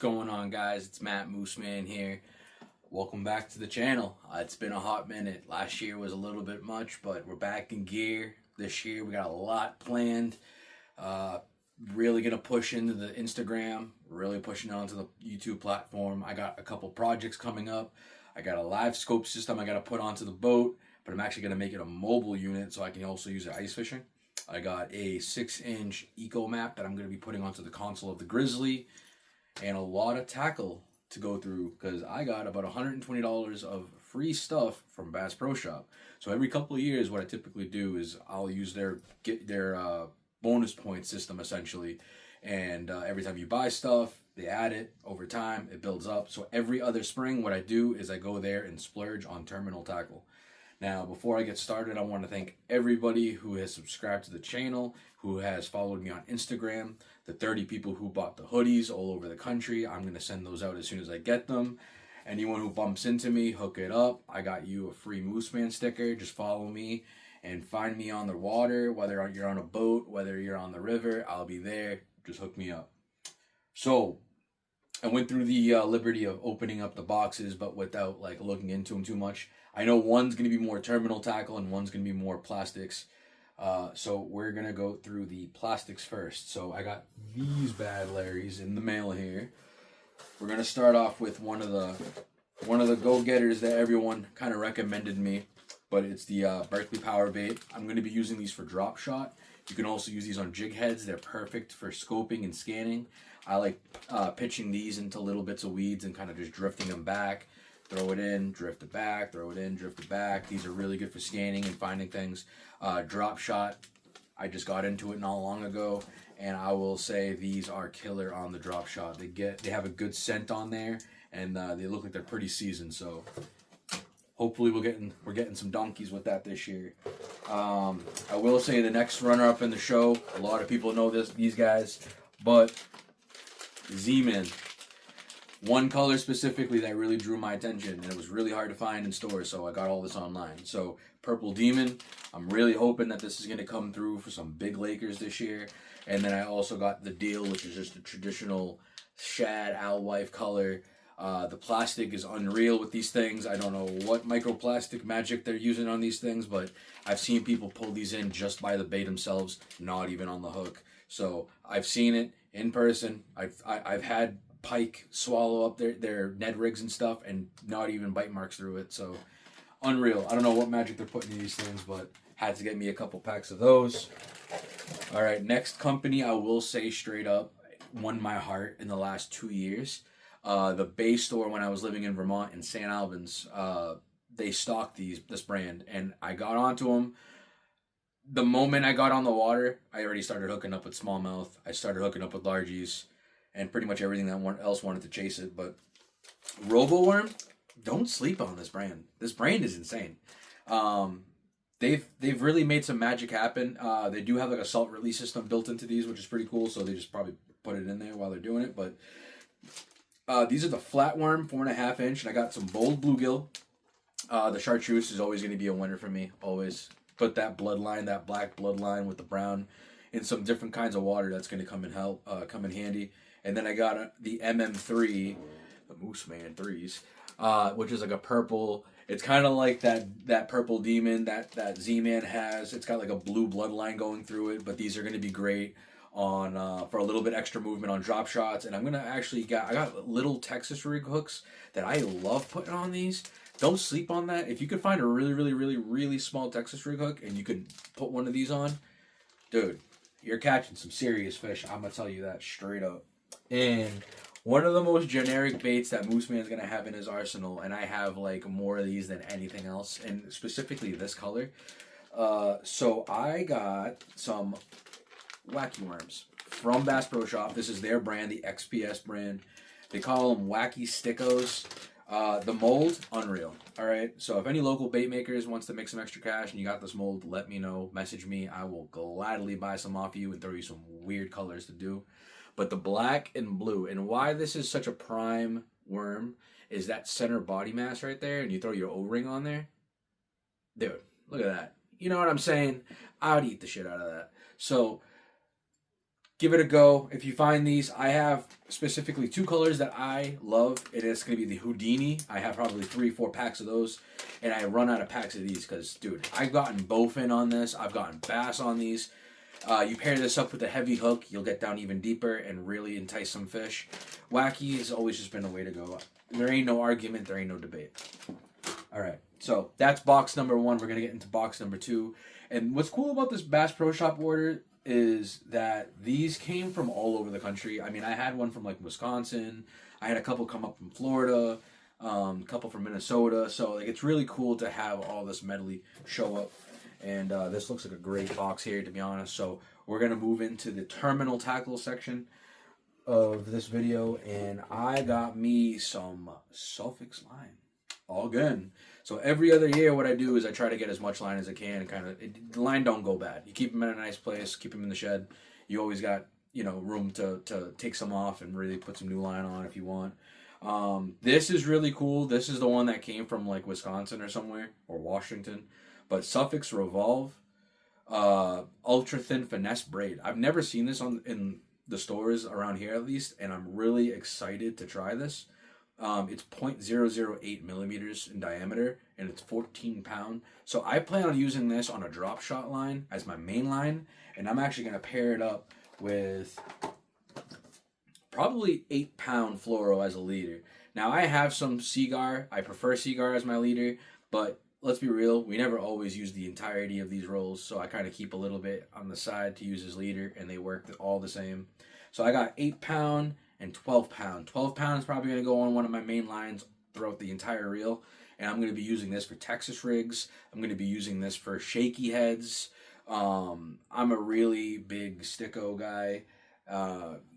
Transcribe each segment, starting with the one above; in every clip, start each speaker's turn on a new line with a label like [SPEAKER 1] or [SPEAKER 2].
[SPEAKER 1] going on, guys? It's Matt Mooseman here. Welcome back to the channel. It's been a hot minute. Last year was a little bit much, but we're back in gear. This year we got a lot planned. Really gonna push into the Instagram, really pushing onto the YouTube platform. I got a couple projects coming up. I got a live scope system I gotta put onto the boat, but I'm actually gonna make it a mobile unit so I can also use it ice fishing. I got a 6-inch eco map that I'm gonna be putting onto the console of the Grizzly, and a lot of tackle to go through because I got about $120 of free stuff from Bass Pro Shop. So every couple of years, what I typically do is I'll use their bonus point system essentially, and every time you buy stuff, they add it over time. It builds up. So every other spring, what I do is I go there and splurge on terminal tackle. Now, before I get started, I want to thank everybody who has subscribed to the channel, who has followed me on Instagram, the 30 people who bought the hoodies all over the country. I'm going to send those out as soon as I get them. Anyone who bumps into me, hook it up. I got you a free Mooseman sticker. Just follow me and find me on the water, whether you're on a boat, whether you're on the river, I'll be there. Just hook me up. So, I went through the liberty of opening up the boxes, but without looking into them too much. I know one's going to be more terminal tackle and one's going to be more plastics. So we're going to go through the plastics first. So I got these bad Larrys in the mail here. We're going to start off with one of the go-getters that everyone kind of recommended me, but it's the Berkley Power Bait. I'm going to be using these for drop shot. You can also use these on jig heads. They're perfect for scoping and scanning. I like pitching these into little bits of weeds and kind of just drifting them back. Throw it in, drift it back, throw it in, drift it back. These are really good for scanning and finding things. Drop shot, I just got into it not long ago, and I will say these are killer on the drop shot. They have a good scent on there, and they look like they're pretty seasoned. So hopefully we're getting some donkeys with that this year. I will say the next runner-up in the show, a lot of people know these guys, but Z-Man. One color specifically that really drew my attention, and it was really hard to find in stores, so I got all this online. So, Purple Demon, I'm really hoping that this is going to come through for some big Lakers this year. And then I also got the Deal, which is just a traditional shad alewife color. The plastic is unreal with these things. I don't know what microplastic magic they're using on these things, but I've seen people pull these in just by the bait themselves, not even on the hook. So, I've seen it in person. I've had pike swallow up their Ned rigs and stuff and not even bite marks through it. So unreal. I don't know what magic they're putting in these things, but had to get me a couple packs of those. All right, next company I will say straight up won my heart in the last 2 years. The Bay Store, when I was living in Vermont in St. Albans, they stocked this brand, and I got onto them. The moment I got on the water, I already started hooking up with smallmouth. I started hooking up with largies and pretty much everything that else wanted to chase it. But RoboWorm, don't sleep on this brand. This brand is insane. They've really made some magic happen. They do have like a salt release system built into these, which is pretty cool. So they just probably put it in there while they're doing it. But these are the Flatworm 4.5 inch, and I got some Bold Bluegill. The Chartreuse is always going to be a winner for me. Always. Put that bloodline, that black bloodline with the brown in some different kinds of water. That's going to come in handy. And then I got the MM3, the Mooseman 3s, which is like a purple. It's kind of like that Purple Demon that Z-Man has. It's got like a blue bloodline going through it, but these are going to be great on for a little bit extra movement on drop shots. And I'm going to I got little Texas rig hooks that I love putting on these. Don't sleep on that. If you could find a really, really, really, really small Texas rig hook and you could put one of these on, dude, you're catching some serious fish. I'm going to tell you that straight up. And one of the most generic baits that Mooseman's going to have in his arsenal, and I have like more of these than anything else, and specifically this color. So I got some Wacky Worms from Bass Pro Shop. This is their brand, the XPS brand. They call them Wacky Stickos. The mold, unreal. All right. So if any local bait makers wants to make some extra cash and you got this mold, let me know. Message me. I will gladly buy some off you and throw you some weird colors to do. But the black and blue, and why this is such a prime worm is that center body mass right there, and you throw your O-ring on there. Dude, look at that. You know what I'm saying? I would eat the shit out of that. So give it a go. If you find these, I have specifically 2 colors that I love. It is going to be the Houdini. I have probably 3-4 packs of those, and I run out of packs of these because, dude, I've gotten bowfin on this. I've gotten bass on these. You pair this up with a heavy hook, you'll get down even deeper and really entice some fish. Wacky has always just been the way to go. There ain't no argument. There ain't no debate. All right, so that's box number 1. We're going to get into box number 2. And what's cool about this Bass Pro Shop order is that these came from all over the country. I mean, I had one from like Wisconsin. I had a couple come up from Florida, a couple from Minnesota. So like, it's really cool to have all this medley show up. And this looks like a great box here, to be honest. So we're going to move into the terminal tackle section of this video. And I got me some Sulfix line. All good. So every other year, what I do is I try to get as much line as I can. The line don't go bad. You keep them in a nice place, keep them in the shed. You always got, you know, room to take some off and really put some new line on if you want. This is really cool. This is the one that came from like Wisconsin or somewhere, or Washington. But Sulfix Revolve ultra thin finesse braid. I've never seen this in the stores around here at least, and I'm really excited to try this. It's 0.008 millimeters in diameter, and it's 14 pound. So I plan on using this on a drop shot line as my main line, and I'm actually going to pair it up with probably 8 pound fluoro as a leader. Now I have some Seagar. I prefer Seagar as my leader, but let's be real, we never always use the entirety of these rolls, so I kind of keep a little bit on the side to use as leader, and they work all the same. So I got 8 pound and 12 pound. 12 pound is probably going to go on one of my main lines throughout the entire reel, and I'm going to be using this for Texas rigs. I'm going to be using this for shaky heads. I'm a really big sticko guy.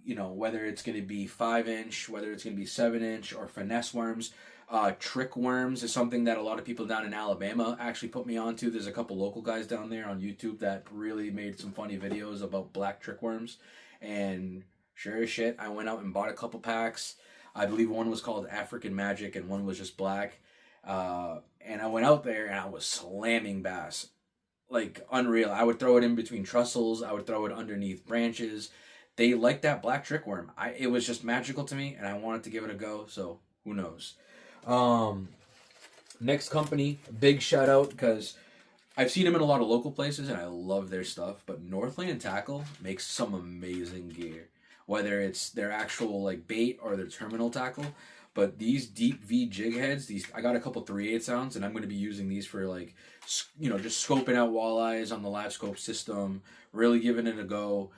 [SPEAKER 1] You know, whether it's going to be 5-inch, whether it's going to be 7-inch, or finesse worms. Trick worms is something that a lot of people down in Alabama actually put me onto. There's a couple local guys down there on YouTube that really made some funny videos about black trick worms, and sure as shit, I went out and bought a couple packs. I believe one was called African Magic and one was just black. And I went out there and I was slamming bass. Like, unreal. I would throw it in between trussels. I would throw it underneath branches. They liked that black trick worm. It was just magical to me, and I wanted to give it a go, so who knows. Next company, big shout out, because I've seen them in a lot of local places, and I love their stuff, but Northland Tackle makes some amazing gear. Whether it's their actual like bait or their terminal tackle, but these deep V jig heads, I got a couple 3/8 ounce, and I'm going to be using these for like, you know, just scoping out walleyes on the live scope system, really giving it a go.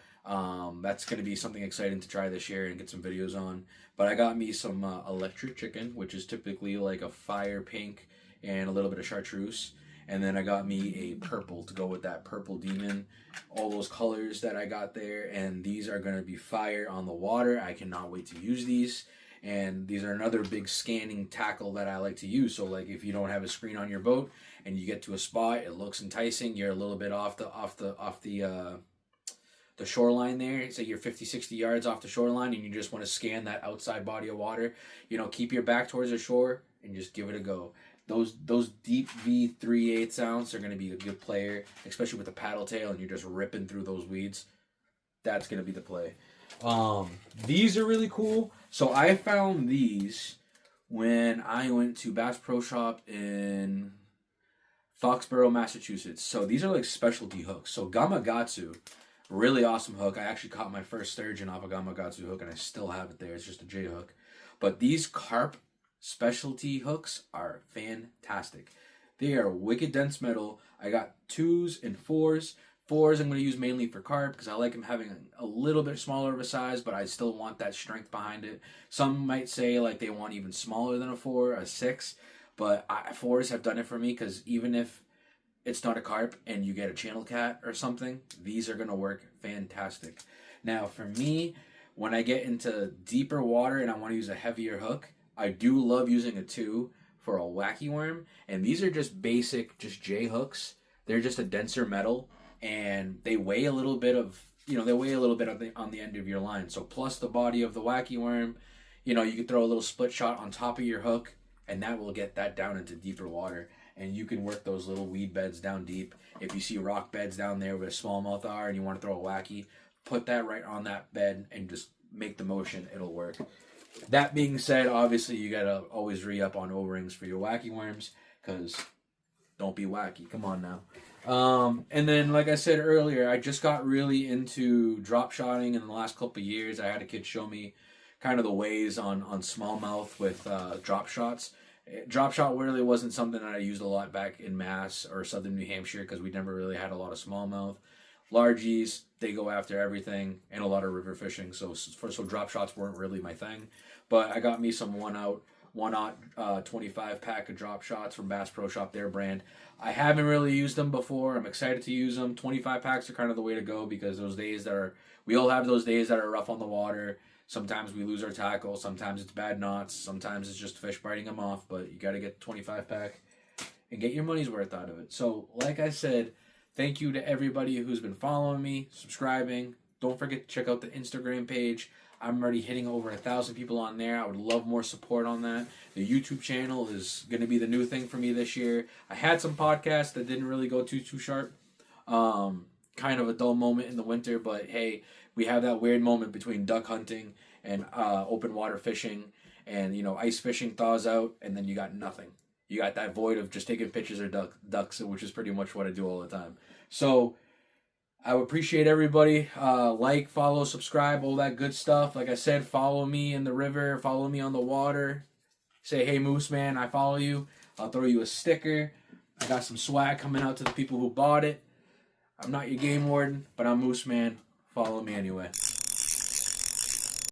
[SPEAKER 1] That's going to be something exciting to try this year and get some videos on. But I got me some electric chicken, which is typically like a fire pink and a little bit of chartreuse. And then I got me a purple to go with that purple demon. All those colors that I got there. And these are going to be fire on the water. I cannot wait to use these. And these are another big scanning tackle that I like to use. So like if you don't have a screen on your boat and you get to a spot, it looks enticing. You're a little bit off the shoreline there. Say you're 50-60 yards off the shoreline and you just want to scan that outside body of water. You know, keep your back towards the shore and just give it a go. Those deep V 3/8 ounce are going to be a good player, especially with the paddle tail and you're just ripping through those weeds. That's going to be the play. These are really cool. So I found these when I went to Bass Pro Shop in Foxborough, Massachusetts. So these are like specialty hooks. So Gamakatsu, really awesome hook. I actually caught my first sturgeon off a Gamakatsu hook and I still have it there. It's just a J hook. But these carp specialty hooks are fantastic. They are wicked dense metal. I got 2s and 4s. 4s I'm going to use mainly for carp because I like them having a little bit smaller of a size, but I still want that strength behind it. Some might say like they want even smaller than a 4, a 6, but 4s have done it for me because even if it's not a carp and you get a channel cat or something, these are going to work fantastic. Now for me, when I get into deeper water and I want to use a heavier hook, I do love using a 2 for a wacky worm, and these are just basic, just J hooks. They're just a denser metal, and they weigh a little bit on the end of your line. So plus the body of the wacky worm, you know, you could throw a little split shot on top of your hook, and that will get that down into deeper water. And you can work those little weed beds down deep. If you see rock beds down there with a smallmouth are and you want to throw a wacky, put that right on that bed and just make the motion, it'll work. That being said, obviously you gotta always re-up on O-rings for your wacky worms, because don't be wacky. Come on now. And then, like I said earlier, I just got really into drop shotting in the last couple of years. I had a kid show me kind of the ways on smallmouth with drop shots. Drop shot really wasn't something that I used a lot back in Mass or southern New Hampshire because we never really had a lot of smallmouth. Largies, they go after everything, and a lot of river fishing. So drop shots weren't really my thing. But I got me some 25 pack of drop shots from Bass Pro Shop, their brand. I haven't really used them before. I'm excited to use them. 25 packs are kind of the way to go because we all have those days that are rough on the water. Sometimes we lose our tackle. Sometimes it's bad knots. Sometimes it's just fish biting them off. But you got to get the 25 pack and get your money's worth out of it. So, like I said, thank you to everybody who's been following me, subscribing. Don't forget to check out the Instagram page. I'm already hitting over 1,000 people on there. I would love more support on that. The YouTube channel is going to be the new thing for me this year. I had some podcasts that didn't really go too sharp. Kind of a dull moment in the winter, but hey, we have that weird moment between duck hunting and open water fishing, and ice fishing thaws out, and then you got nothing. You got that void of just taking pictures of ducks, which is pretty much what I do all the time. So I would appreciate everybody. Like, follow, subscribe, all that good stuff. Like I said, follow me in the river, follow me on the water. Say, hey, Moose Man, I follow you. I'll throw you a sticker. I got some swag coming out to the people who bought it. I'm not your game warden, but I'm Moose Man. Follow me anyway.